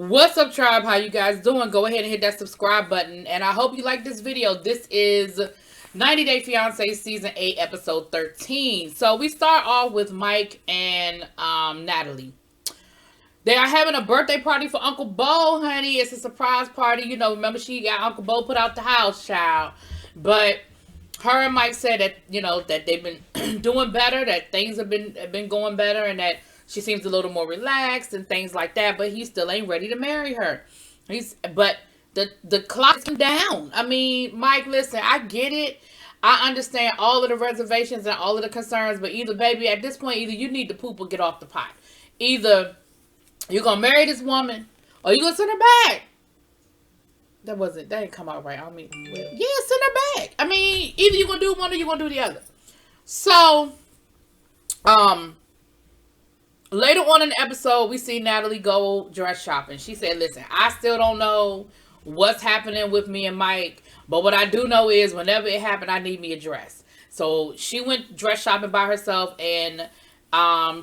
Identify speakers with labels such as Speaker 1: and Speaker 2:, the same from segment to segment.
Speaker 1: What's up, tribe? How you guys doing? Go ahead and hit that subscribe button. And I hope you like this video. This is 90 Day Fiancé Season 8, Episode 13. So we start off with Mike and Natalie. They are having a birthday party for Uncle Bo, honey. It's a surprise party. You know, remember she got Uncle Bo put out the house, child. But her and Mike said that, you know, that they've been doing better, that things have been going better, and that she seems a little more relaxed and things like that, but he still ain't ready to marry her. But the clock's down. I mean, Mike, listen, I get it. I understand all of the reservations and all of the concerns, but either, baby, at this point, either you need to poop or get off the pot. Either you're gonna marry this woman or you're gonna send her back. That didn't come out right. I mean, well, yeah, send her back. I mean, either you're gonna do one or you're gonna do the other. So, later on in the episode, we see Natalie go dress shopping. She said, listen, I still don't know what's happening with me and Mike, but what I do know is whenever it happened, I need me a dress. So she went dress shopping by herself, and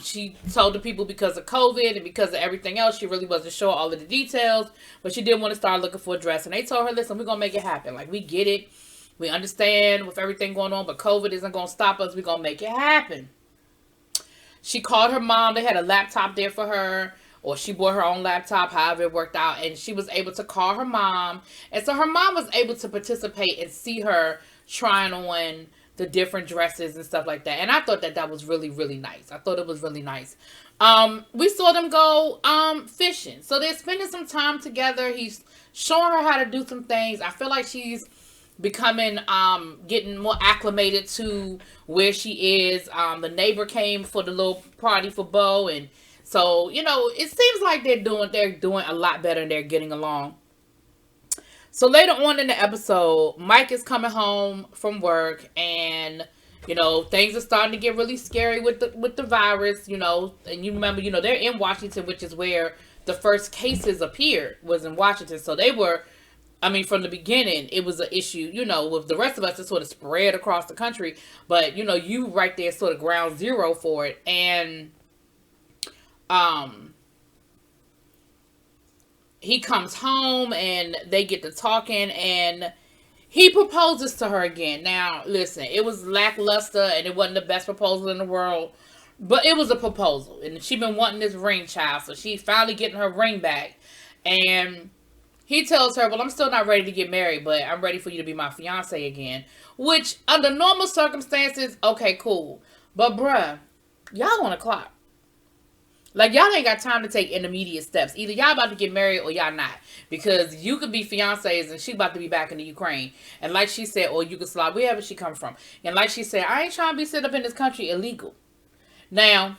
Speaker 1: she told the people because of COVID and because of everything else, she really wasn't sure all of the details, but she did want to start looking for a dress. And they told her, listen, we're going to make it happen. Like, we get it. We understand with everything going on, but COVID isn't going to stop us. We're going to make it happen. She called her mom. They had a laptop there for her, or she bought her own laptop, however it worked out. And she was able to call her mom. And so her mom was able to participate and see her trying on the different dresses and stuff like that. And I thought that was really, really nice. I thought it was really nice. We saw them go fishing. So they're spending some time together. He's showing her how to do some things. I feel like she's becoming getting more acclimated to where she is. The neighbor came for the little party for Bo, and so, you know, it seems like they're doing a lot better and they're getting along. So later on in the episode, Mike is coming home from work, and you know, things are starting to get really scary with the virus, you know. And you remember, you know, they're in Washington, which is where the first cases appeared, was in Washington. So they were, I mean, from the beginning, it was an issue, you know, with the rest of us, it sort of spread across the country. But, you know, you right there sort of ground zero for it. And he comes home and they get to talking and he proposes to her again. Now, listen, it was lackluster and it wasn't the best proposal in the world, but it was a proposal. And she been wanting this ring, child, so she's finally getting her ring back. And he tells her, well, I'm still not ready to get married, but I'm ready for you to be my fiance again. Which, under normal circumstances, okay, cool. But, bruh, y'all on a clock. Like, y'all ain't got time to take intermediate steps. Either y'all about to get married or y'all not. Because you could be fiancés and she about to be back in the Ukraine. And like she said, or Yugoslavia, wherever she come from. And like she said, I ain't trying to be set up in this country illegal. Now,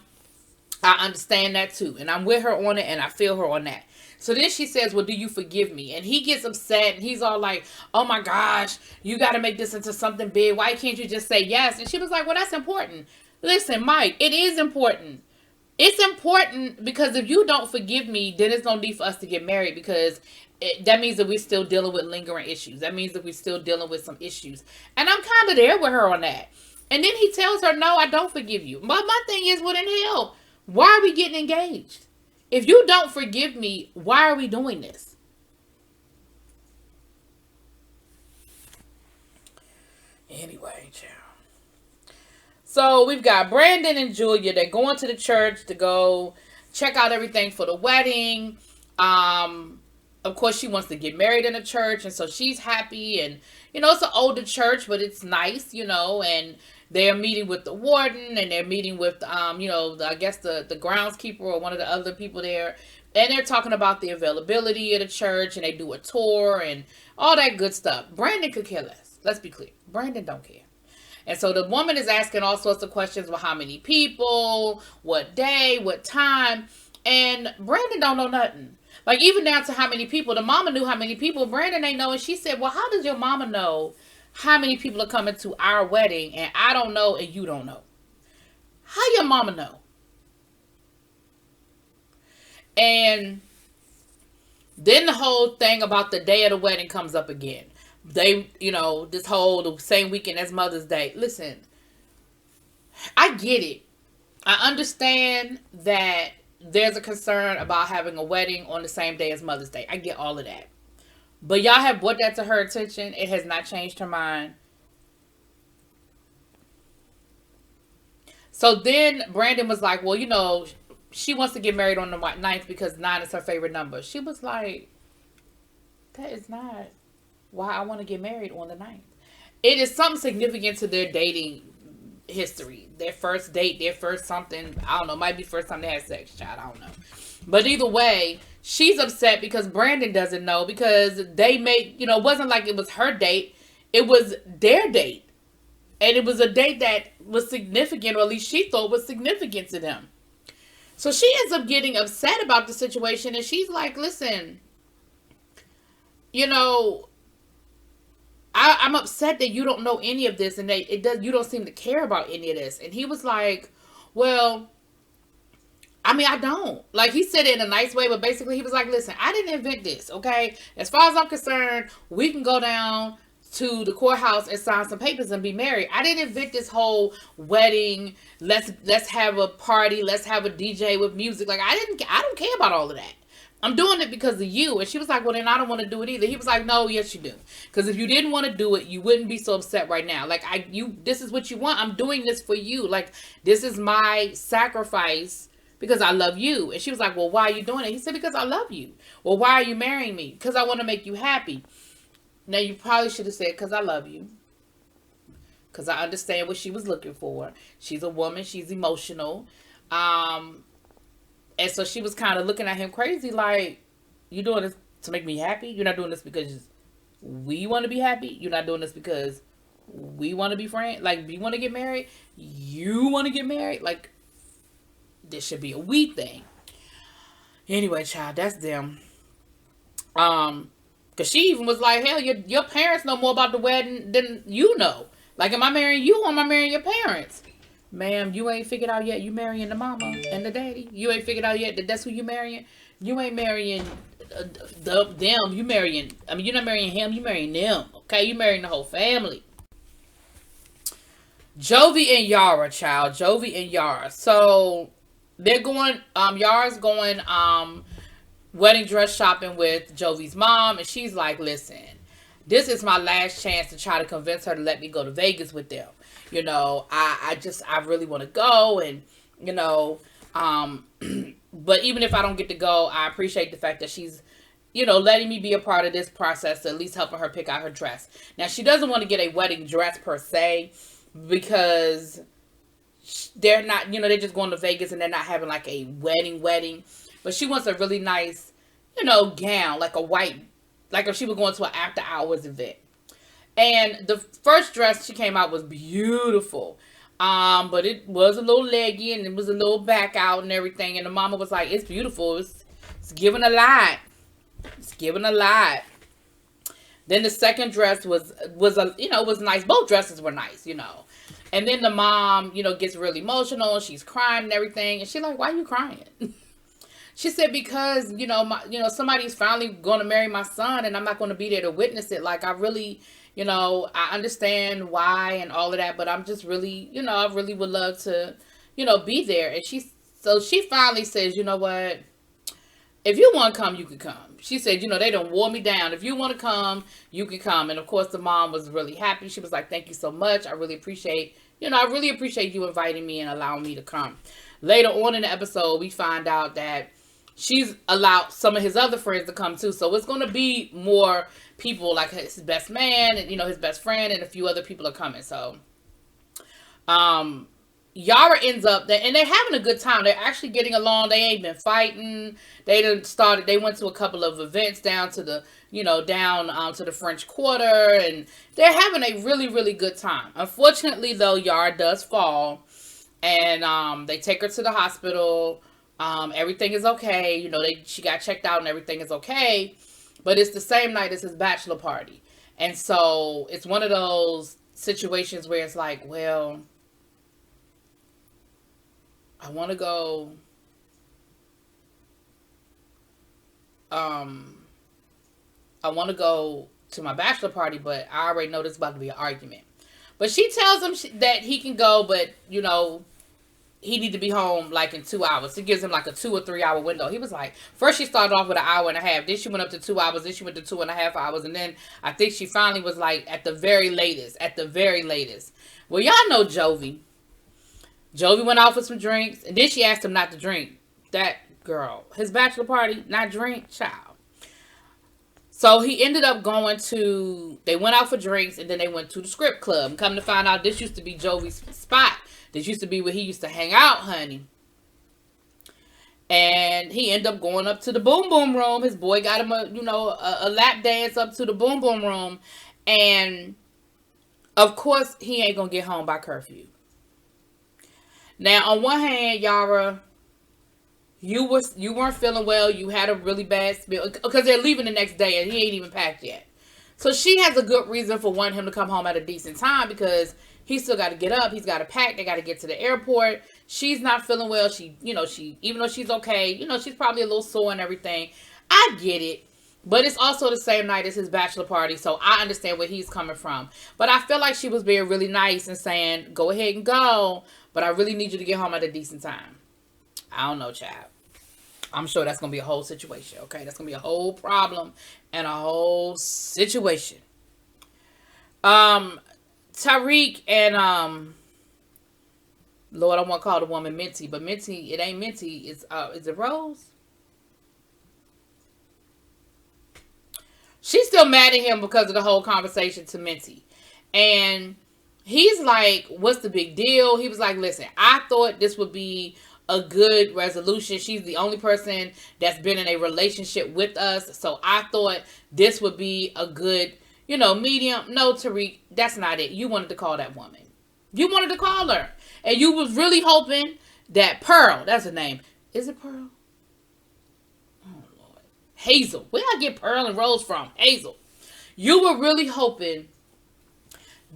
Speaker 1: I understand that too. And I'm with her on it and I feel her on that. So then she says, well, do you forgive me? And he gets upset and he's all like, oh my gosh, you got to make this into something big. Why can't you just say yes? And she was like, well, that's important. Listen, Mike, it is important. It's important because if you don't forgive me, then it's no need for us to get married, because that means that we're still dealing with lingering issues. That means that we're still dealing with some issues. And I'm kind of there with her on that. And then he tells her, no, I don't forgive you. But my thing is, what in hell? Why are we getting engaged? If you don't forgive me, why are we doing this? Anyway, child. So we've got Brandon and Julia. They're going to the church to go check out everything for the wedding. Of course, she wants to get married in a church, and so she's happy. And, you know, it's an older church, but it's nice, you know. And they're meeting with the warden, and they're meeting with, you know, I guess the groundskeeper or one of the other people there. And they're talking about the availability of the church, and they do a tour and all that good stuff. Brandon could care less. Let's be clear. Brandon don't care. And so the woman is asking all sorts of questions. Well, how many people? What day? What time? And Brandon don't know nothing. Like, even down to how many people. The mama knew how many people. Brandon ain't know. And she said, well, how does your mama know how many people are coming to our wedding? And I don't know and you don't know. How your mama know? And then the whole thing about the day of the wedding comes up again. They, you know, this whole, the same weekend as Mother's Day. Listen, I get it. I understand that there's a concern about having a wedding on the same day as Mother's Day. I get all of that. But y'all have brought that to her attention. It has not changed her mind. So then Brandon was like, well, you know, she wants to get married on the 9th because 9 is her favorite number. She was like, that is not why I want to get married on the 9th. It is something significant to their dating history. Their first date, their first something. I don't know. Might be first time they had sex, child. I don't know. But either way, she's upset because Brandon doesn't know, because they made, you know, it wasn't like it was her date. It was their date. And it was a date that was significant, or at least she thought was significant to them. So she ends up getting upset about the situation, and she's like, listen, you know, I'm upset that you don't know any of this, and you don't seem to care about any of this. And he was like, well, I mean, I don't. Like, he said it in a nice way, but basically he was like, listen, I didn't invent this, okay? As far as I'm concerned, we can go down to the courthouse and sign some papers and be married. I didn't invent this whole wedding. Let's have a party. Let's have a DJ with music. Like, I don't care about all of that. I'm doing it because of you. And she was like, well, then I don't want to do it either. He was like, no, yes, you do. Because if you didn't want to do it, you wouldn't be so upset right now. Like, this is what you want. I'm doing this for you. Like, this is my sacrifice because I love you. And she was like, well, why are you doing it? He said, because I love you. Well, why are you marrying me? Because I want to make you happy. Now, you probably should have said, because I love you. Because I understand what she was looking for. She's a woman. She's emotional. And so she was kind of looking at him crazy, like, you doing this to make me happy? You're not doing this because we want to be happy? You're not doing this because we want to be friends? Like, we want to get married? You want to get married? Like, this should be a we thing. Anyway, child, that's them. Because she even was like, hell, your parents know more about the wedding than you know. Like, am I marrying you or am I marrying your parents? Ma'am, you ain't figured out yet you marrying the mama and the daddy. You ain't figured out yet that that's who you marrying. You ain't marrying them. You marrying, I mean, you're not marrying him. You marrying them. Okay, you marrying the whole family. Jovi and Yara, child. Jovi and Yara. So they're going, Yara's going wedding dress shopping with Jovi's mom. And she's like, listen, this is my last chance to try to convince her to let me go to Vegas with them. You know, I really want to go, and, you know, but even if I don't get to go, I appreciate the fact that she's, you know, letting me be a part of this process, at least helping her pick out her dress. Now, she doesn't want to get a wedding dress per se, because they're not, you know, they're just going to Vegas and they're not having like a wedding, but she wants a really nice, you know, gown, like a white, like if she was going to an after hours event. And the first dress she came out was beautiful. But it was a little leggy and it was a little back out and everything. And the mama was like, it's beautiful. It's giving a lot. It's giving a lot. Then the second dress was a, you know, was nice. Both dresses were nice, you know. And then the mom, you know, gets really emotional. She's crying and everything. And she's like, why are you crying? She said, because, you know, somebody's finally going to marry my son and I'm not going to be there to witness it. Like, I really, you know, I understand why and all of that, but I'm just really, you know, I really would love to, you know, be there. And she finally says, you know what, if you want to come, you can come. She said, you know, they done wore me down. If you want to come, you can come. And of course, the mom was really happy. She was like, thank you so much. I really appreciate you inviting me and allowing me to come. Later on in the episode, we find out that she's allowed some of his other friends to come too. So it's going to be more people, like his best man and, you know, his best friend and a few other people are coming. So, Yara ends up there and they're having a good time. They're actually getting along. They ain't been fighting. They went to a couple of events down to the, you know, to the French Quarter, and they're having a really, really good time. Unfortunately though, Yara does fall and, they take her to the hospital. Everything is okay. You know, she got checked out and everything is okay. But it's the same night as his bachelor party. And so it's one of those situations where it's like, well, I want to go. I want to go to my bachelor party, but I already know there's about to be an argument. But she tells him that he can go, but, you know, he need to be home like in 2 hours. It gives him like a 2 or 3 hour window. He was like, first she started off with an hour and a half. Then she went up to 2 hours. Then she went to 2.5 hours. And then I think she finally was like at the very latest. Well, y'all know Jovi. Jovi went out for some drinks. And then she asked him not to drink. That girl. His bachelor party, not drink, child. So he ended up they went out for drinks and then they went to the script club. And come to find out, this used to be Jovi's spot. This used to be where he used to hang out, honey. And he ended up going up to the boom boom room. His boy got him a lap dance up to the boom boom room. And of course, he ain't gonna get home by curfew. Now, on one hand, Yara, you weren't feeling well. You had a really bad spill because they're leaving the next day and he ain't even packed yet. So she has a good reason for wanting him to come home at a decent time because he's still got to get up. He's got to pack. They got to get to the airport. She's not feeling well. She even though she's okay, she's probably a little sore and everything. I get it. But it's also the same night as his bachelor party, so I understand where he's coming from. But I feel like she was being really nice and saying, go ahead and go, but I really need you to get home at a decent time. I don't know, child. I'm sure that's going to be a whole situation, okay? That's going to be a whole problem and a whole situation. Tariq and, Lord, I want to call the woman Minty, but Minty, it ain't Minty. It's, is it Rose? She's still mad at him because of the whole conversation to Minty. And he's like, what's the big deal? He was like, listen, I thought this would be a good resolution. She's the only person that's been in a relationship with us. So I thought this would be a good, medium. No, Tariq, that's not it. You wanted to call that woman. You wanted to call her. And you was really hoping that Pearl, that's her name. Is it Pearl? Hazel. Where did I get Pearl and Rose from? Hazel. You were really hoping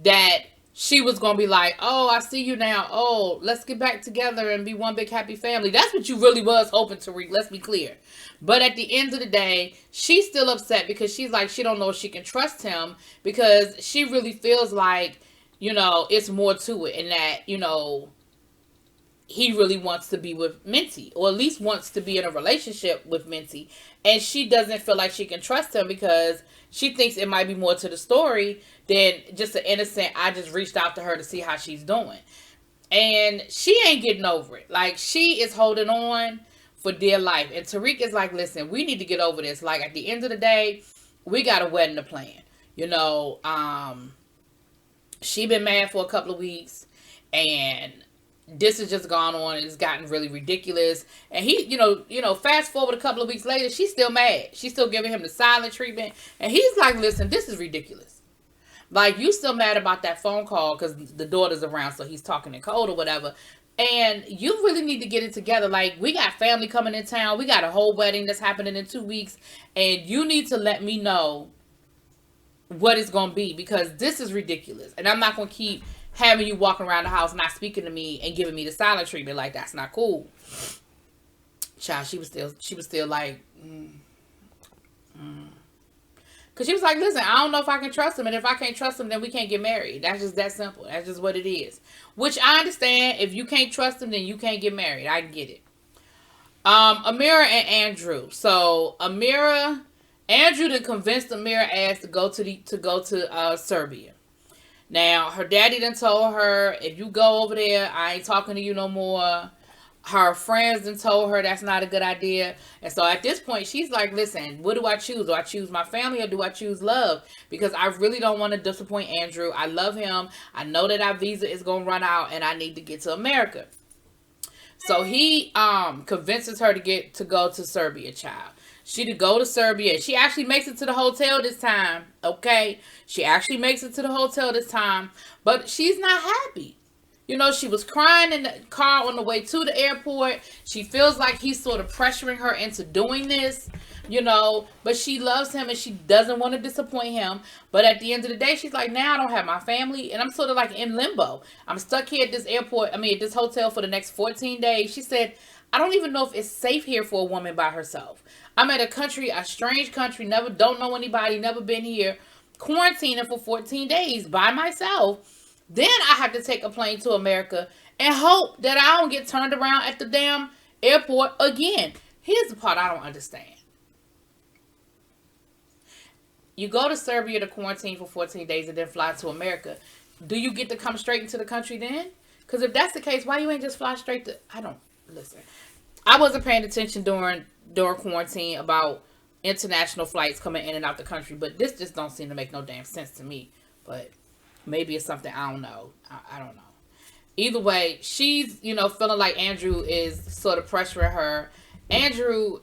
Speaker 1: that she was going to be like, oh, I see you now. Oh, let's get back together and be one big happy family. That's what you really was hoping, Tariq. Let's be clear. But at the end of the day, she's still upset because she's like, she don't know if she can trust him because she really feels like, it's more to it and that, he really wants to be with Minty, or at least wants to be in a relationship with Minty. And she doesn't feel like she can trust him because she thinks it might be more to the story than just an innocent, I just reached out to her to see how she's doing. And she ain't getting over it. Like, she is holding on for dear life. And Tariq is like, listen, we need to get over this. Like, at the end of the day, we got a wedding to plan. She been mad for a couple of weeks. And this has just gone on. It's gotten really ridiculous. And he, fast forward a couple of weeks later, she's still mad. She's still giving him the silent treatment. And he's like, listen, this is ridiculous. Like, you still mad about that phone call because the daughter's around, so he's talking in code or whatever. And you really need to get it together. Like, we got family coming in town. We got a whole wedding that's happening in 2 weeks. And you need to let me know what it's going to be because this is ridiculous. And I'm not going to keep having you walking around the house not speaking to me and giving me the silent treatment. Like, that's not cool. Child, she was still like, Because she was like, listen, I don't know if I can trust him. And if I can't trust him, then we can't get married. That's just that simple. That's just what it is. Which I understand. If you can't trust him, then you can't get married. I get it. Amira and Andrew. So, Andrew done convinced Amira ass to go to Serbia. Now, her daddy done told her, if you go over there, I ain't talking to you no more. Her friends done told her that's not a good idea. And so at this point, she's like, listen, what do I choose? Do I choose my family or do I choose love? Because I really don't want to disappoint Andrew. I love him. I know that our visa is going to run out and I need to get to America. So he convinces her to go to Serbia, child. She to go to Serbia. She actually makes it to the hotel this time. Okay. She actually makes it to the hotel this time. But she's not happy. She was crying in the car on the way to the airport. She feels like he's sort of pressuring her into doing this, but she loves him and she doesn't want to disappoint him. But at the end of the day, she's like, now I don't have my family and I'm sort of like in limbo. I'm stuck here at this at this hotel for the next 14 days. She said, I don't even know if it's safe here for a woman by herself. I'm at a strange country, don't know anybody, never been here, quarantining for 14 days by myself. Then I have to take a plane to America and hope that I don't get turned around at the damn airport again. Here's the part I don't understand. You go to Serbia to quarantine for 14 days and then fly to America. Do you get to come straight into the country then? Because if that's the case, why you ain't just fly straight to... I don't... Listen. I wasn't paying attention during quarantine about international flights coming in and out the country, but this just don't seem to make no damn sense to me. But maybe it's something I don't know. I don't know. Either way, she's, feeling like Andrew is sort of pressuring her. Andrew...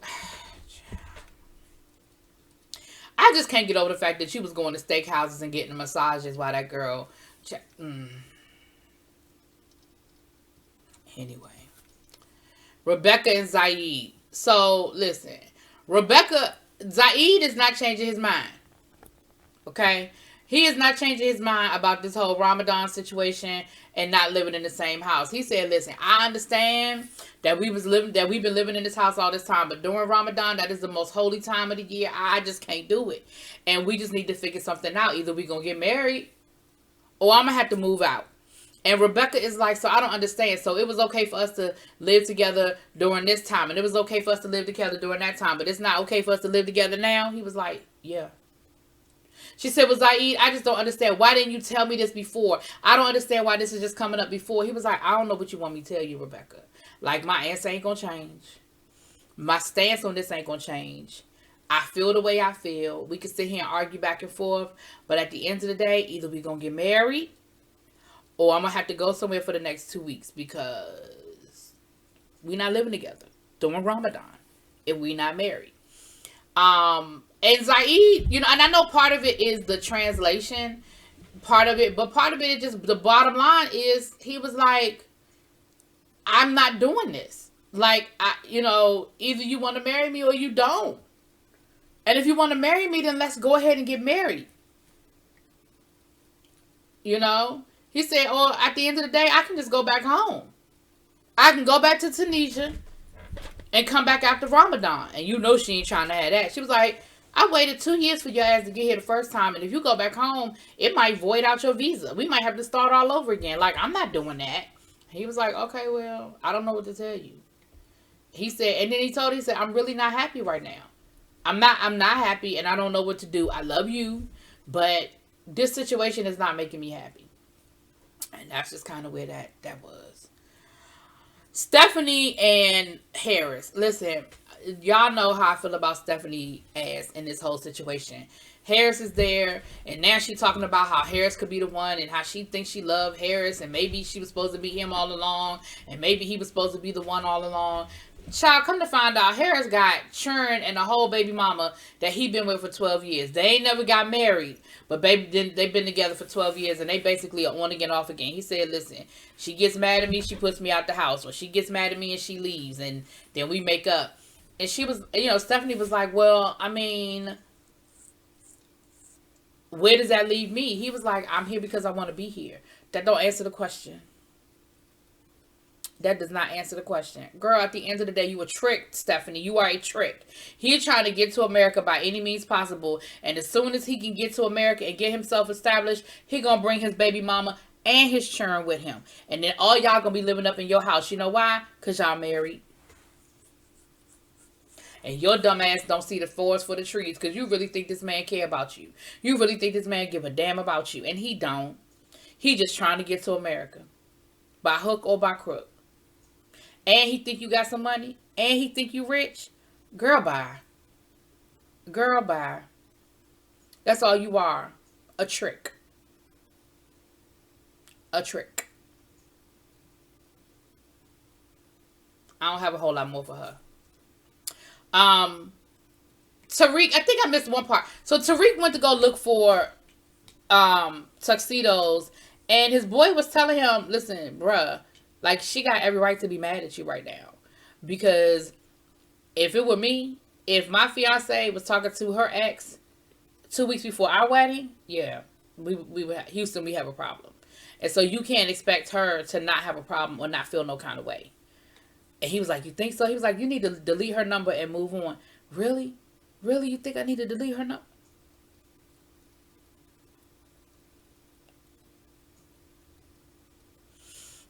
Speaker 1: I just can't get over the fact that she was going to steakhouses and getting massages while that girl... Anyway. Rebecca and Zaid. So, listen. Zaid is not changing his mind. Okay? He is not changing his mind about this whole Ramadan situation and not living in the same house. He said, listen, I understand that we've been living in this house all this time, but during Ramadan, that is the most holy time of the year. I just can't do it. And we just need to figure something out. Either we're going to get married or I'm going to have to move out. And Rebecca is like, so I don't understand. So it was okay for us to live together during this time. And it was okay for us to live together during that time. But it's not okay for us to live together now. He was like, yeah. She said, well, Zaid, I just don't understand. Why didn't you tell me this before? I don't understand why this is just coming up before. He was like, I don't know what you want me to tell you, Rebecca. Like, my answer ain't going to change. My stance on this ain't going to change. I feel the way I feel. We can sit here and argue back and forth. But at the end of the day, either we're going to get married or I'm going to have to go somewhere for the next 2 weeks because we're not living together during Ramadan if we're not married. And Zaid, and I know part of it is the translation, part of it, but part of it is just the bottom line is he was like, I'm not doing this. Like, either you want to marry me or you don't. And if you want to marry me, then let's go ahead and get married. He said, at the end of the day, I can just go back home. I can go back to Tunisia and come back after Ramadan. And she ain't trying to have that. She was like, I waited 2 years for your ass to get here the first time. And if you go back home, it might void out your visa. We might have to start all over again. Like, I'm not doing that. He was like, okay, well, I don't know what to tell you. He said, and then he said, I'm really not happy right now. I'm not happy and I don't know what to do. I love you, but this situation is not making me happy. And that's just kind of where that was. Stephanie and Harris. Listen, y'all know how I feel about Stephanie ass in this whole situation. Harris is there, and now she's talking about how Harris could be the one and how she thinks she loved Harris, and maybe she was supposed to be him all along, and maybe he was supposed to be the one all along. Child, come to find out, Harris got churn and a whole baby mama that he been with for 12 years. They ain't never got married, but baby, they've been together for 12 years, and they basically are on again, off again. He said, listen, she gets mad at me, she puts me out the house, or she gets mad at me and she leaves, and then we make up. And she was, Stephanie was like, well, I mean, where does that leave me? He was like, I'm here because I want to be here. That don't answer the question. That does not answer the question. Girl, at the end of the day, you were tricked, Stephanie. You are a trick. He's trying to get to America by any means possible. And as soon as he can get to America and get himself established, he going to bring his baby mama and his children with him. And then all y'all going to be living up in your house. You know why? Because y'all married. And your dumb ass don't see the forest for the trees because you really think this man care about you. You really think this man give a damn about you. And he don't. He just trying to get to America. By hook or by crook. And he think you got some money. And he think you rich. Girl, bye. Girl, bye. That's all you are. A trick. A trick. I don't have a whole lot more for her. Tariq, I think I missed one part. So Tariq went to go look for tuxedos. And his boy was telling him, listen, bruh. Like, she got every right to be mad at you right now. Because if it were me, if my fiance was talking to her ex 2 weeks before our wedding, yeah, we would, Houston, we have a problem. And so you can't expect her to not have a problem or not feel no kind of way. And he was like, you think so? He was like, you need to delete her number and move on. Really? Really? You think I need to delete her number?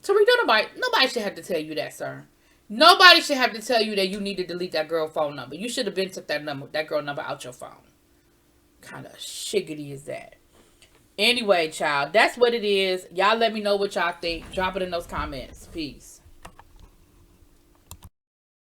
Speaker 1: Tariq, nobody should have to tell you that, sir. Nobody should have to tell you that you need to delete that girl phone number. You should have been took that girl number out your phone. Kind of shiggity is that? Anyway, child, that's what it is. Y'all let me know what y'all think. Drop it in those comments. Peace.